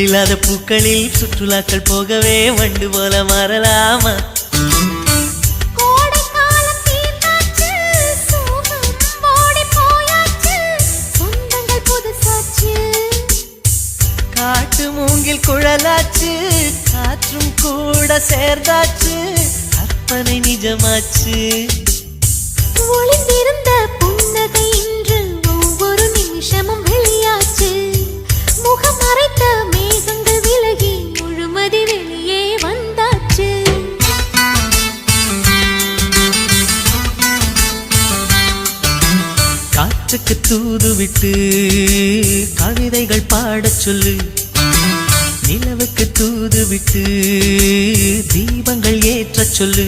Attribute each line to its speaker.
Speaker 1: இல்லாத பூக்களில் சுற்றுலாக்கள் போகவே வண்டு போல மாறலாமா? காட்டு மூங்கில் குழலாச்சு, காற்றும் கூட சேர்ந்தாச்சு, கற்பனை நிஜமாச்சு.
Speaker 2: ஒளிந்திருந்த புன்னகை இன்று ஒவ்வொரு நிமிஷமும் வெளியாச்சு. முகம் மறைத்த மேகங்கள் விலகி முழுமதி வெளியே வந்தாச்சு.
Speaker 1: காற்றுக்கு தூது விட்டு கவிதைகள் பாடச் சொல்லு, நிலவுக்கு தூது விட்டு தீபங்கள் ஏற்றச் சொல்லு.